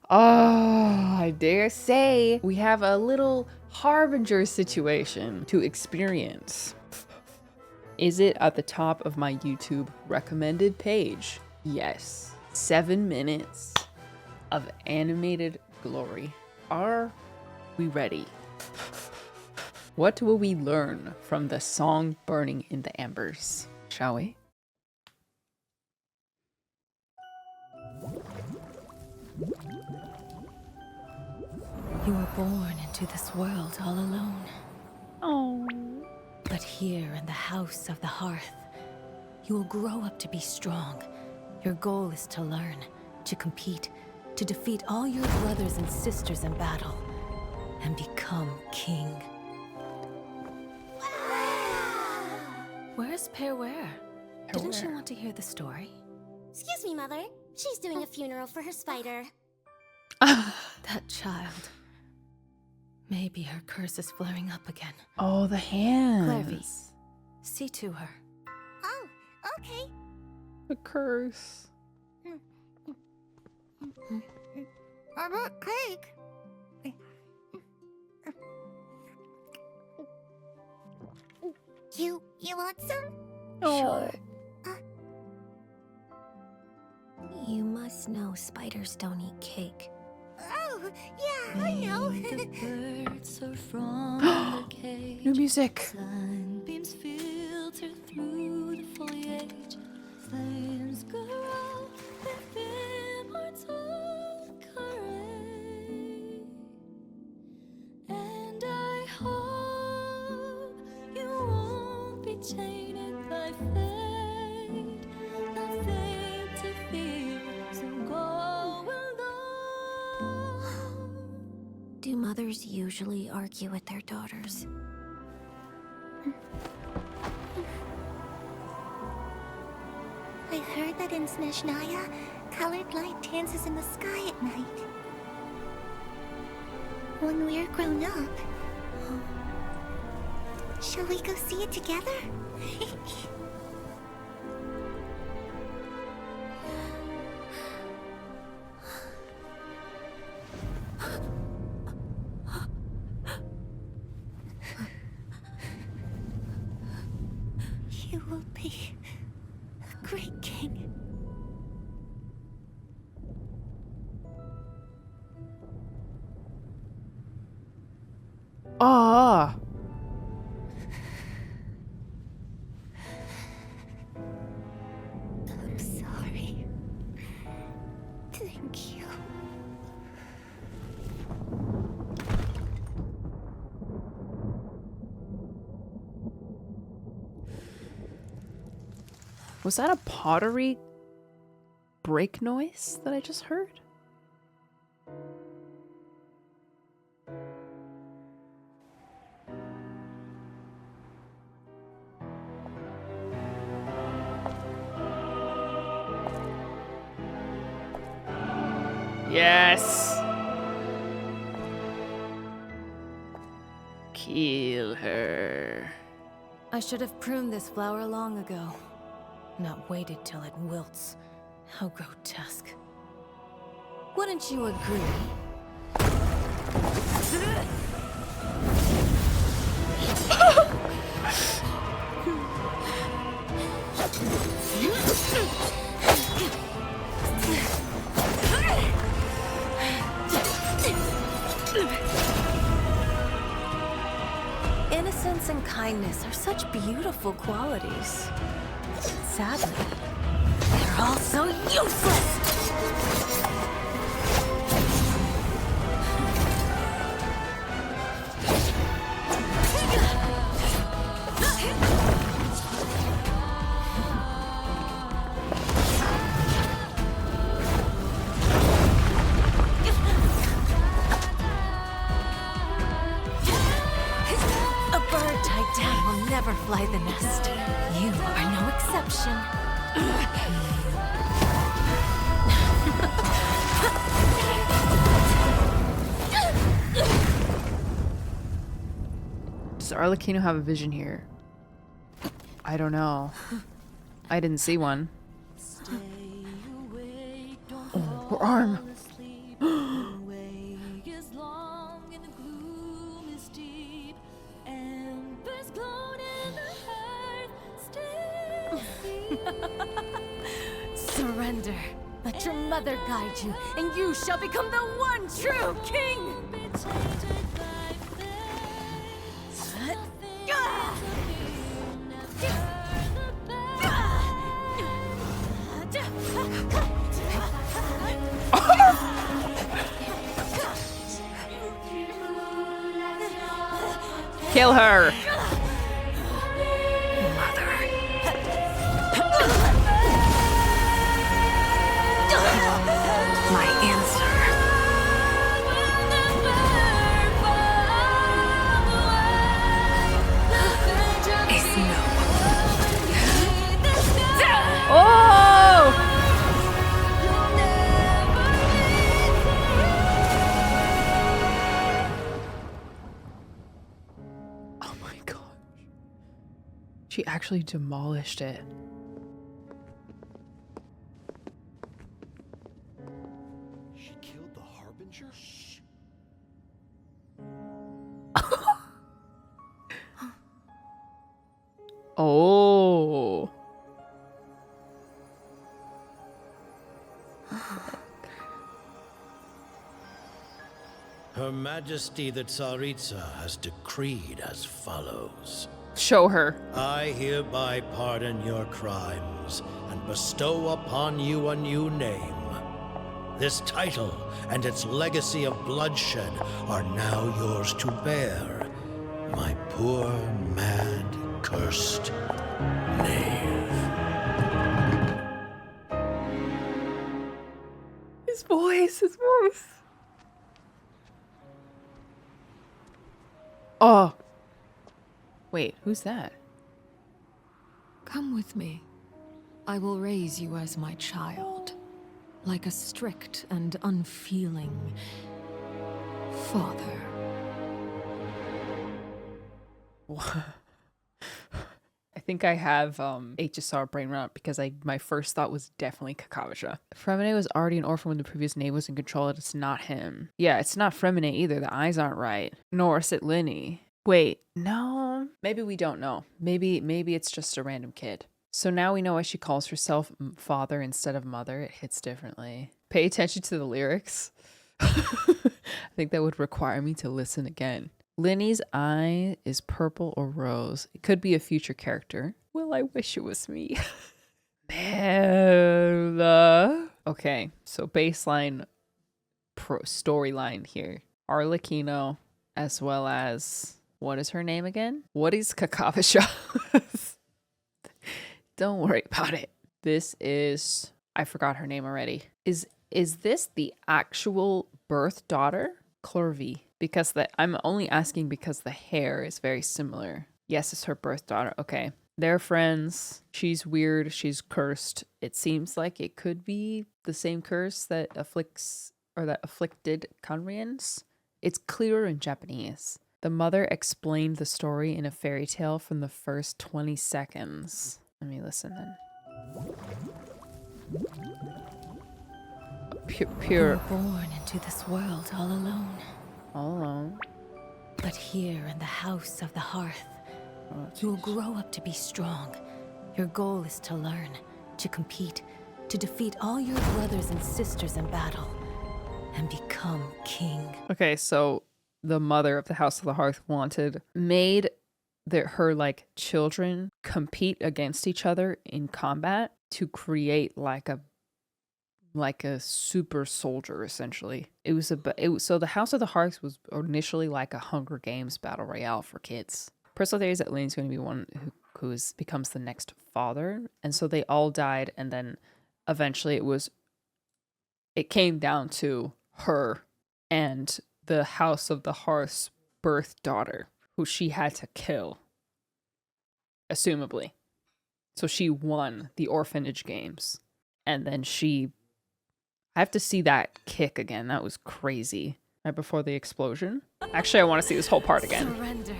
Oh, I dare say we have a little harbinger situation to experience. Is it at the top of my YouTube recommended page? Yes. 7 minutes of animated glory. Are we ready? What will we learn from the song burning in the embers? Shall we? You were born into this world all alone. Oh. But here in the house of the hearth, you will grow up to be strong. Your goal is to learn, to compete, to defeat all your brothers and sisters in battle, and become king. Where's Perware? Didn't she want to hear the story? Excuse me, Mother. She's doing a funeral for her spider. That child. Maybe her curse is flaring up again. Oh, the hands. Clairvy, see to her. Oh, okay. The curse. I want cake. You want some? Oh. You must know spiders don't eat cake. Oh, yeah, I know. Birds are from the cage. New music. Sunbeams filter through the foliage. Flames grow with immortal courage. And I hope you won't be tainted by fate. Nothing to fear, so go alone. Do mothers usually argue with their daughters? I heard that in Snezhnaya, colored light dances in the sky at night. When we're grown up, shall we go see it together? You will be a great king. Ah. I'm sorry. Thank you. Was that a pottery break noise that I just heard? Yes! Kill her. I should have pruned this flower long ago. Not waited till it wilts. How grotesque. Wouldn't you agree? Innocence and kindness are such beautiful qualities. Sadly, they're all so useless! A bird tied down will never fly the nest. You are no exception. Does Arlecchino have a vision here? I don't know. I didn't see one. Oh, her arm. Surrender. Let your mother guide you, and you shall become the one true king! Kill her! My answer. Is no. Oh! Oh my gosh. She actually demolished it. She killed the Harbinger? Oh. Her Majesty the Tsaritsa has decreed as follows. Show her. I hereby pardon your crimes and bestow upon you a new name. This title and its legacy of bloodshed are now yours to bear. My poor, mad, cursed knave. His voice, his voice. Oh. Wait, who's that? Come with me. I will raise you as my child, like a strict and unfeeling father. I think I have HSR brain rot because my first thought was definitely Kakavasha. Fremine was already an orphan when the previous knave was in control. It's not him. Yeah, it's not Fremine either. The eyes aren't right. Nor is it Linny. Wait, no. Maybe we don't know. Maybe it's just a random kid. So now we know why she calls herself father instead of mother. It hits differently. Pay attention to the lyrics. I think that would require me to listen again. Linny's eye is purple or rose. It could be a future character. Well, I wish it was me. Man. Okay, so baseline storyline here. Arlecchino, as well as, what is her name again? What is Kakavasha? Don't worry about it. This is, I forgot her name already. Is this the actual birth daughter? Clorvy. Because I'm only asking because the hair is very similar. Yes, it's her birth daughter. Okay. They're friends. She's weird. She's cursed. It seems like it could be the same curse that afflicted Conrians. It's clearer in Japanese. The mother explained the story in a fairy tale from the first 20 seconds. Let me listen then. You Pure. were born into this world all alone. All alone. But here in the house of the hearth, you will grow up to be strong. Your goal is to learn, to compete, to defeat all your brothers and sisters in battle, and become king. Okay, so the mother of the House of the Hearth made her like children compete against each other in combat to create like a super soldier, essentially. So the House of the Hearth was initially like a Hunger Games battle royale for kids. Personal theory is that Lane's going to be one who becomes the next father, and so they all died, and then eventually it came down to her and the House of the Hearth's birth daughter, who she had to kill, assumably. So she won the orphanage games, and then I have to see that kick again. That was crazy. Right before the explosion. Actually, I want to see this whole part again. Surrender.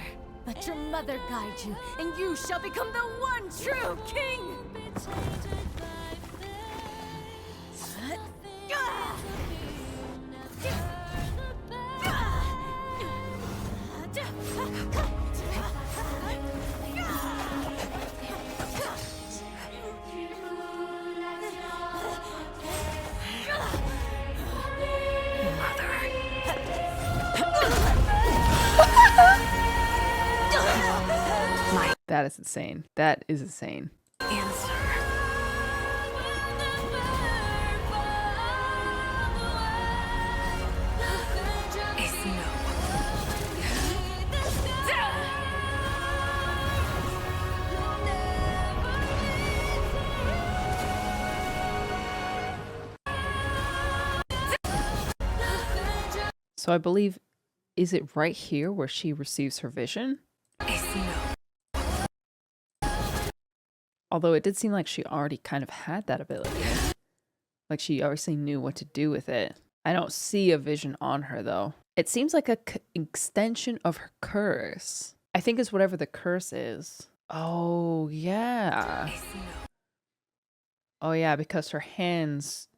Let your mother guide you, and you shall become the one true king! That is insane. That is insane. Answer. Is no. So I believe, is it right here where she receives her vision? Is no. Although it did seem like she already kind of had that ability. Like she obviously knew what to do with it. I don't see a vision on her though. It seems like a extension of her curse. I think it's whatever the curse is. Oh, yeah. Is no. Oh, yeah, because her hands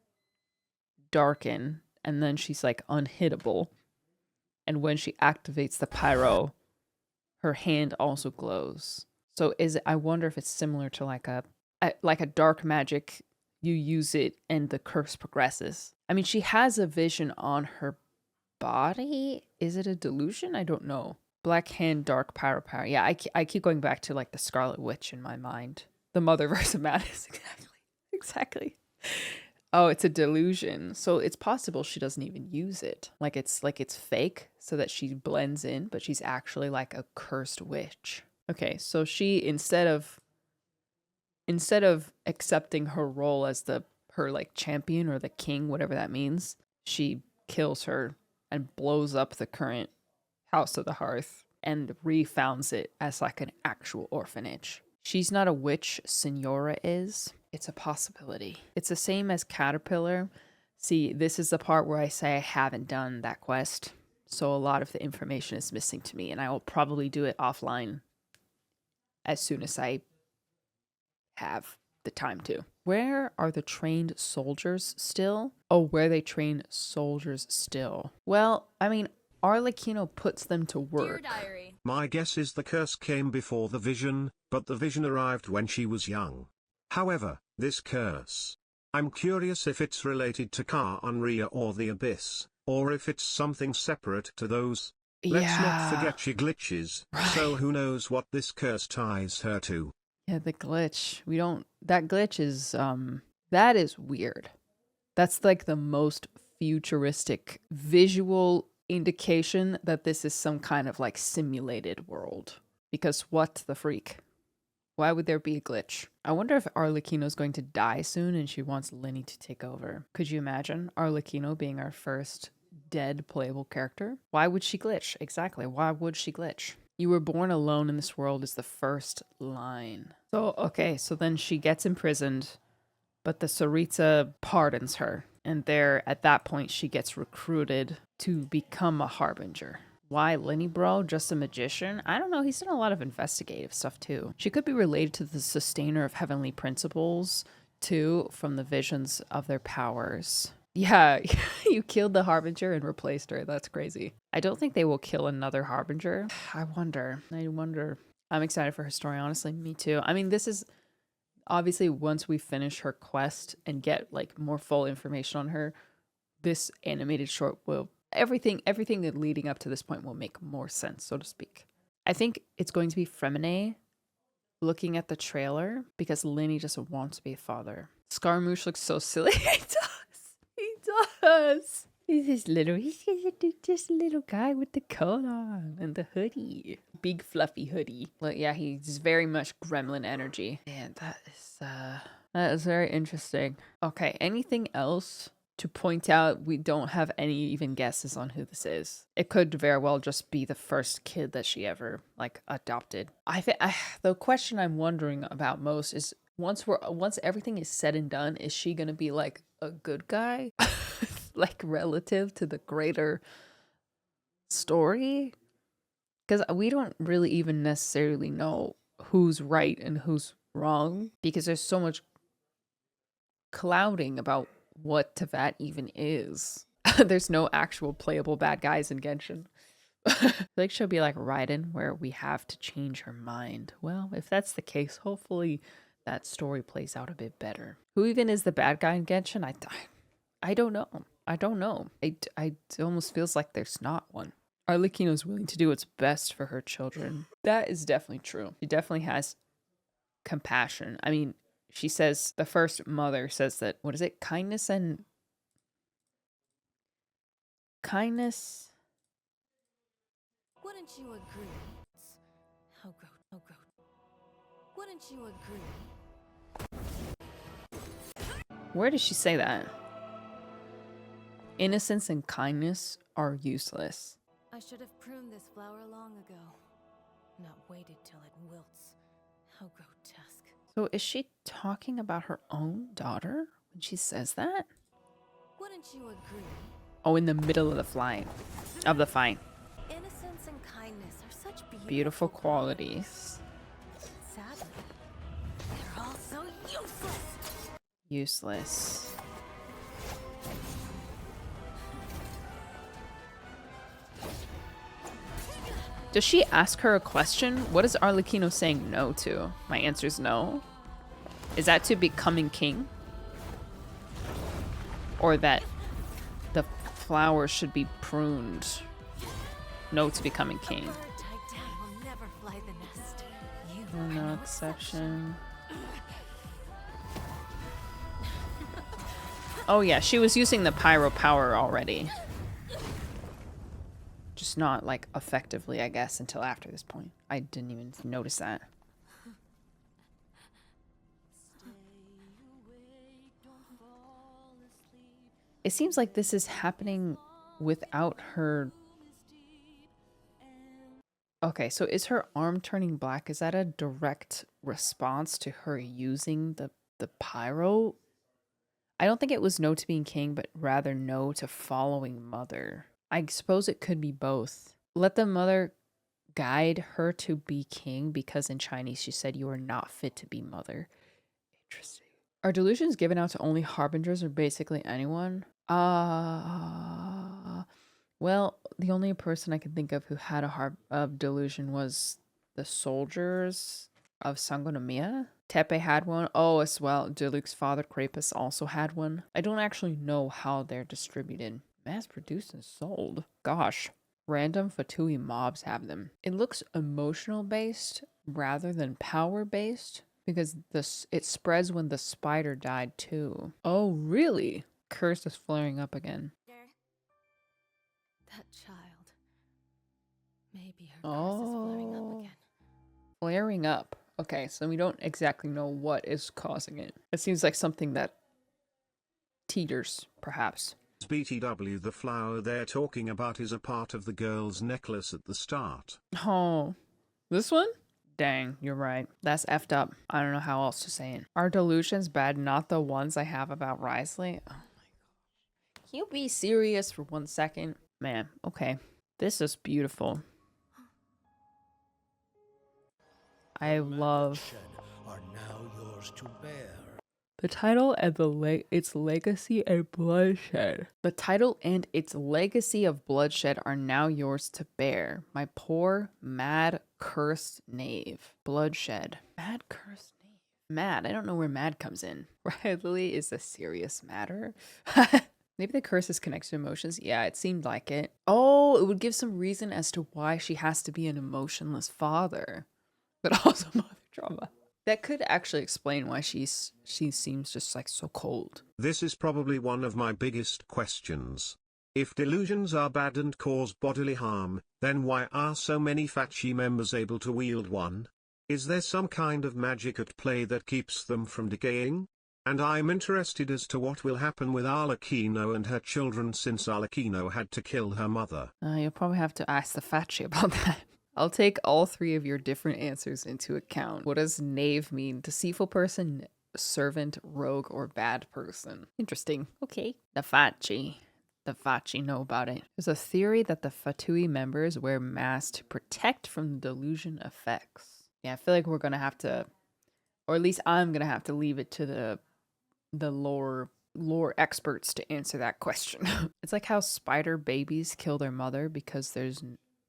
darken and then she's like unhittable. And when she activates the pyro, her hand also glows. So I wonder if it's similar to like a dark magic. You use it and the curse progresses. I mean, she has a vision on her body. Is it a delusion? I don't know. Black hand, dark pyro power. Yeah, I keep going back to like the Scarlet Witch in my mind. The Motherverse of Madness. Exactly. Oh, it's a delusion. So it's possible she doesn't even use it. Like it's fake so that she blends in, but she's actually like a cursed witch. Okay, so she instead of accepting her role as her like champion or the king, whatever that means, she kills her and blows up the current House of the Hearth and refounds it as like an actual orphanage. She's not a witch, Senora is. It's a possibility. It's the same as Caterpillar. See, this is the part where I say I haven't done that quest. So a lot of the information is missing to me, and I will probably do it offline as soon as I have the time to. Where are the trained soldiers still? Oh, where they train soldiers still. Well, I mean, Arlecchino puts them to work. Dear Diary. My guess is the curse came before the vision, but the vision arrived when she was young. However, this curse. I'm curious if it's related to Ka Unria or the Abyss, or if it's something separate to those. Let's not forget she glitches, so who knows what this curse ties her to. Yeah, the glitch. That glitch is, that is weird. That's like the most futuristic visual indication that this is some kind of like simulated world. Because what the freak? Why would there be a glitch? I wonder if Arlecchino's going to die soon and she wants Lenny to take over. Could you imagine Arlecchino being our first dead playable character? Why would she glitch? Exactly. Why would she glitch? You were born alone in this world is the first line. So, okay, so then she gets imprisoned, but the Tsaritsa pardons her. And there, at that point, she gets recruited to become a harbinger. Why Lenny bro? Just a magician? I don't know. He's done a lot of investigative stuff too. She could be related to the sustainer of heavenly principles too, from the visions of their powers. Yeah, you killed the harbinger and replaced her. That's crazy. I don't think they will kill another harbinger. I wonder. I'm excited for her story, honestly. Me too. I mean, this is obviously once we finish her quest and get like more full information on her, this animated short will everything leading up to this point will make more sense, so to speak. I think it's going to be Fremine looking at the trailer because Lenny just wants to be a father. Scaramouche looks so silly. He does. He's just a little guy with the coat on and the hoodie. Big fluffy hoodie. But yeah, he's very much gremlin energy. And that is very interesting. Okay, anything else to point out? We don't have any even guesses on who this is. It could very well just be the first kid that she ever like adopted. I think the question I'm wondering about most is once everything is said and done, is she gonna be like a good guy, like relative to the greater story? Because we don't really even necessarily know who's right and who's wrong because there's so much clouding about what Teyvat even is. There's no actual playable bad guys in Genshin. I feel like she'll be like Raiden, where we have to change her mind. Well, if that's the case, hopefully that story plays out a bit better. Who even is the bad guy in Genshin? I don't know. It almost feels like there's not one. Arlecchino's willing to do what's best for her children. That is definitely true. She definitely has compassion. I mean, she says, the first mother says that, what is it? Kindness. Wouldn't you agree? How grow. Wouldn't you agree? Where does she say that? Innocence and kindness are useless. I should have pruned this flower long ago, not waited till it wilts. How grotesque. So is she talking about her own daughter when she says that? Wouldn't you agree? Oh, in the middle of the fight. Innocence and kindness are such Beautiful qualities. Sadly, they're all so useless. Useless. Does she ask her a question? What is Arlecchino saying no to? My answer is no. Is that to becoming king? Or that the flower should be pruned? No to becoming king. No exception. Oh yeah, she was using the pyro power already. Just not like effectively, I guess, until after this point. I didn't even notice that. It seems like this is happening without her. Okay, so is her arm turning black? Is that a direct response to her using the pyro? I don't think it was no to being king, but rather no to following mother. I suppose it could be both. Let the mother guide her to be king, because in Chinese she said you are not fit to be mother. Interesting. Are delusions given out to only harbingers or basically anyone? Well, the only person I can think of who had a delusion was the soldiers of Sangonomiya. Tepe had one. Oh, as well. Diluc's father, Crapus, also had one. I don't actually know how they're distributed. Mass produced and sold. Gosh. Random Fatui mobs have them. It looks emotional based rather than power based, because it spreads when the spider died too. Oh, really? Curse is flaring up again. That child. Maybe her curse is flaring up again. Flaring up. Okay, so we don't exactly know what is causing it. It seems like something that teeters, perhaps. BTW, the flower they're talking about is a part of the girl's necklace at the start. Oh, this one? Dang, you're right. That's effed up. I don't know how else to say it. Are delusions bad? Not the ones I have about Risley. Oh my god. Can you be serious for 1 second? Man, okay. This is beautiful. I love are now yours to bear. the title and its legacy and bloodshed. The title and its legacy of bloodshed are now yours to bear. My poor, mad, cursed knave. Bloodshed. Mad, cursed knave. Mad. I don't know where mad comes in. Riley is a serious matter. Maybe the curse is connected to emotions. Yeah, it seemed like it. Oh, it would give some reason as to why she has to be an emotionless father. But also mother trauma. That could actually explain why she seems just like so cold. This is probably one of my biggest questions. If delusions are bad and cause bodily harm, then why are so many Fachi members able to wield one? Is there some kind of magic at play that keeps them from decaying? And I'm interested as to what will happen with Arlecchino and her children, since Arlecchino had to kill her mother. You'll probably have to ask the Fachi about that. I'll take all three of your different answers into account. What does knave mean? Deceitful person, servant, rogue, or bad person? Interesting. Okay. The Fachi know about it. There's a theory that the Fatui members wear masks to protect from the delusion effects. Yeah, I feel like we're gonna have to, or at least I'm gonna have to leave it to the lore experts to answer that question. It's like how spider babies kill their mother because there's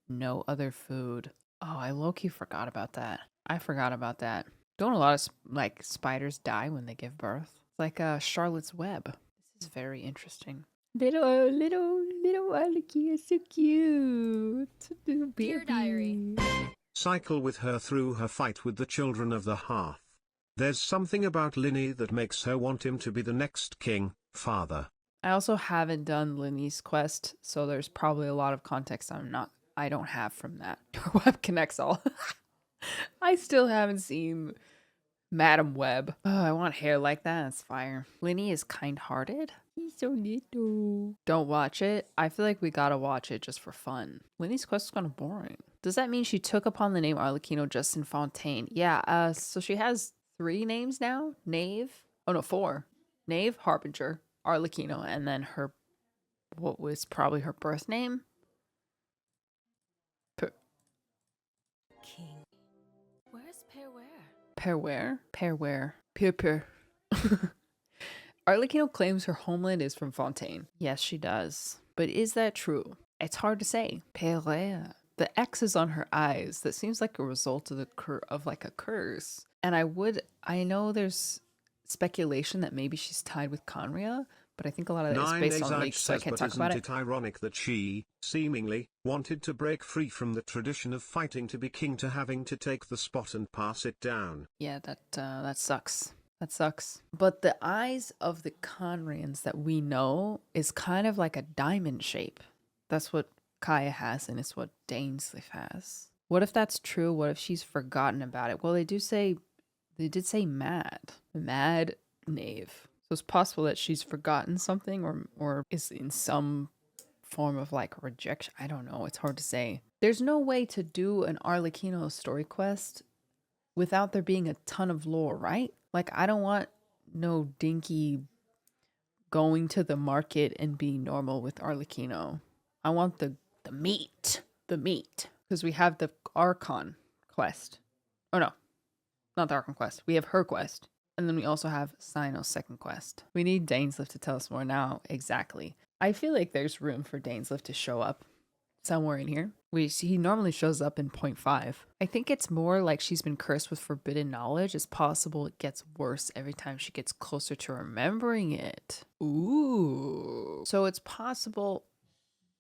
no other food. Oh, I low-key forgot about that. I forgot about that. Don't a lot of like spiders die when they give birth? Like Charlotte's Web. This is very interesting. Little Arlecchino is so cute. Little Dear Diary. Cycle with her through her fight with the children of the hearth. There's something about Linny that makes her want him to be the next king, father. I also haven't done Linny's quest, so there's probably a lot of context I don't have from that. Web connects all. I still haven't seen Madam Web. Oh, I want hair like that. It's fire. Linny is kind-hearted. He's so little. Don't watch it. I feel like we gotta watch it just for fun. Linny's quest is kind of boring. Does that mean she took upon the name Arlecchino just in Fontaine? Yeah, so she has 3 names now? Knave? Oh no, 4. Knave, Harbinger, Arlecchino, and then her, what was probably her birth name? King. Where's Perware? Perware. Pure. Arlecchino claims her homeland is from Fontaine. Yes, she does. But is that true? It's hard to say. Perware. The X's on her eyes, that seems like a result of like a curse. And I know there's speculation that maybe she's tied with Conria, but I think a lot of that is based on leaks, so I can't talk about it. Isn't it ironic that she, seemingly, wanted to break free from the tradition of fighting to be king to having to take the spot and pass it down? Yeah, that sucks. That sucks. But the eyes of the Conrians that we know is kind of like a diamond shape. That's what Kaya has, and it's what Dainsleif has. What if that's true? What if she's forgotten about it? Well, they did say mad knave. So it's possible that she's forgotten something or is in some form of like rejection. I don't know. It's hard to say. There's no way to do an Arlecchino story quest without there being a ton of lore, right? Like, I don't want no dinky going to the market and being normal with Arlecchino. I want the meat. Because we have the Archon quest. Oh no, not the Archon quest. We have her quest. And then we also have Cyno's second quest. We need Dainsleif to tell us more now. Exactly. I feel like there's room for Dainsleif to show up somewhere in here. He normally shows up in 0.5. I think it's more like she's been cursed with forbidden knowledge. It's possible it gets worse every time she gets closer to remembering it. Ooh. So it's possible.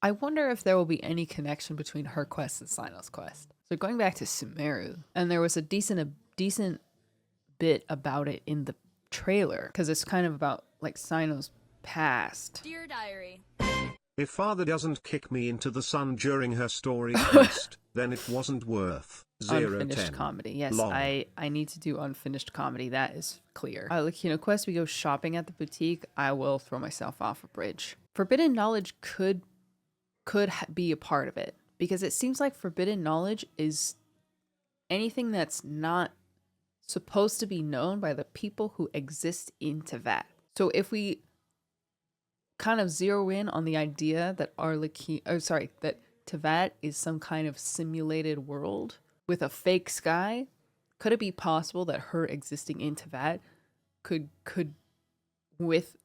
I wonder if there will be any connection between her quest and Cyno's quest. So going back to Sumeru, and there was a decent bit about it in the trailer, because it's kind of about like Cyno's past. Dear Diary. If father doesn't kick me into the sun during her story quest, then it wasn't worth 0 Unfinished 10. comedy. Yes, Long. I need to do unfinished comedy. That is clear. Arlecchino quest, we go shopping at the boutique. I will throw myself off a bridge. Forbidden knowledge could be a part of it, because it seems like forbidden knowledge is anything that's not supposed to be known by the people who exist in Teyvat. So if we kind of zero in on the idea that that Teyvat is some kind of simulated world with a fake sky, could it be possible that her existing in Teyvat could with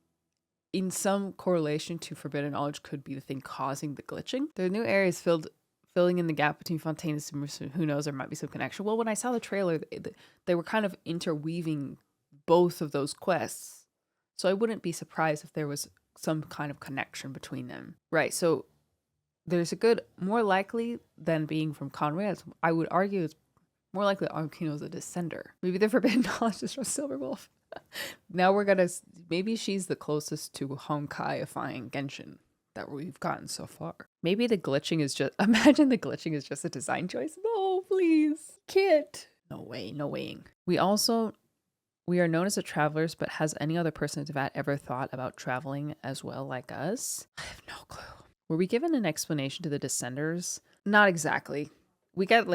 in some correlation to forbidden knowledge could be the thing causing the glitching? There are new areas filling in the gap between Fontaine and Sumeru. Who knows, there might be some connection. Well, when I saw the trailer, they were kind of interweaving both of those quests. So I wouldn't be surprised if there was some kind of connection between them. Right, so there's more likely than being from Conrad. I would argue it's more likely Arlecchino's a descender. Maybe the forbidden knowledge is from Silverwolf. Now maybe she's the closest to Honkai-ifying Genshin that we've gotten so far. Maybe the glitching is just, imagine the glitching is just a design choice. No, please, Kit. No way, no weighing. We are known as the travelers, but has any other person in Teyvat ever thought about traveling as well like us? I have no clue. Were we given an explanation to the Descenders? Not exactly. We get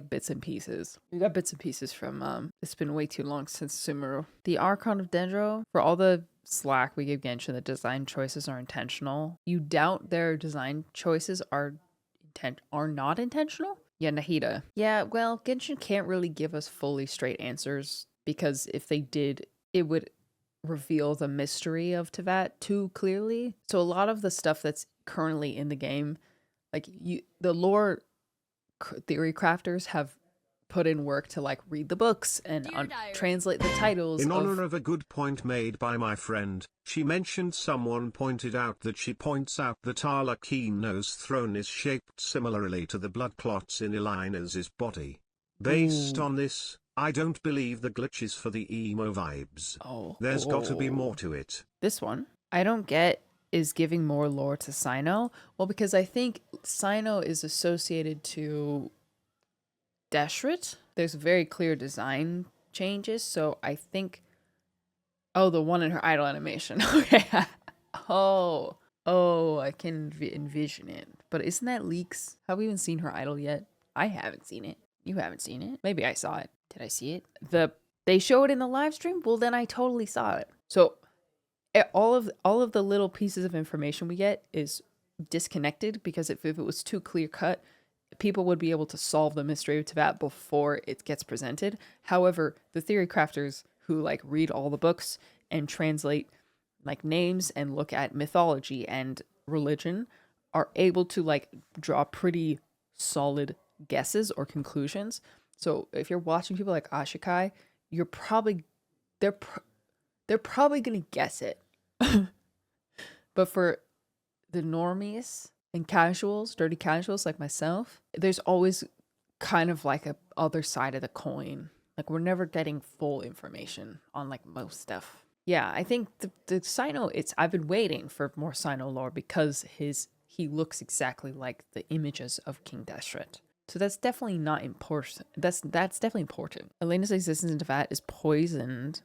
bits and pieces. We got bits and pieces from it's been way too long since Sumeru. The Archon of Dendro, for all the slack we give Genshin, the design choices are intentional. You doubt their design choices are not intentional? Yeah, Nahida. Yeah, well, Genshin can't really give us fully straight answers, because if they did, it would reveal the mystery of Teyvat too clearly. So a lot of the stuff that's currently in the game, like the lore theory crafters have put in work to like read the books and translate the titles. In honor of a good point made by my friend, she mentioned someone pointed out that she points out that Arlecchino's throne is shaped similarly to the blood clots in Elena's body. Based on this, I don't believe the glitch is for the emo vibes. There's got to be more to it. This one, I don't get, is giving more lore to Sino. Well, because I think Sino is associated to Deshret. There's very clear design changes, so I think... Oh, the one in her idol animation. Okay. Oh, I can envision it. But isn't that leaks? Have we even seen her idol yet? I haven't seen it. You haven't seen it? Maybe I saw it. Did I see it? They show it in the live stream? Well, then I totally saw it. So all of the little pieces of information we get is disconnected, because if it was too clear cut, people would be able to solve the mystery of Teyvat before it gets presented. However, the theory crafters who like read all the books and translate like names and look at mythology and religion are able to like draw pretty solid guesses or conclusions. So if you're watching people like Ashikai, they're probably gonna guess it. But for the normies and casuals, dirty casuals like myself, there's always kind of like a other side of the coin. Like we're never getting full information on like most stuff. Yeah, I think the Sino, I've been waiting for more Sino lore because he looks exactly like the images of King Deshret. So that's definitely not important. That's definitely important. Elena's existence in Teyvat is poisoned,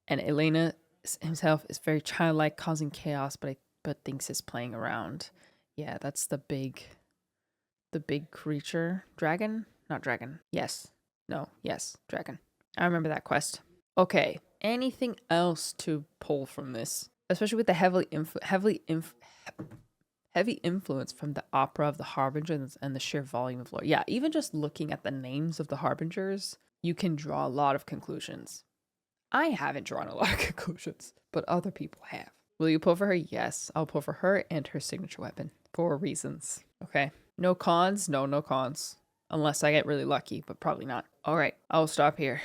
and Elena himself is very childlike, causing chaos, but thinks it's playing around. Yeah, that's the big creature. Dragon? Not dragon. Yes. No. Yes. Dragon. I remember that quest. Okay. Anything else to pull from this? Especially with the heavy influence from the opera of the Harbingers and the sheer volume of lore. Yeah, even just looking at the names of the Harbingers, you can draw a lot of conclusions. I haven't drawn a lot of conclusions, but other people have. Will you pull for her? Yes, I'll pull for her and her signature weapon for reasons. Okay. No cons? No cons. Unless I get really lucky, but probably not. All right, I'll stop here.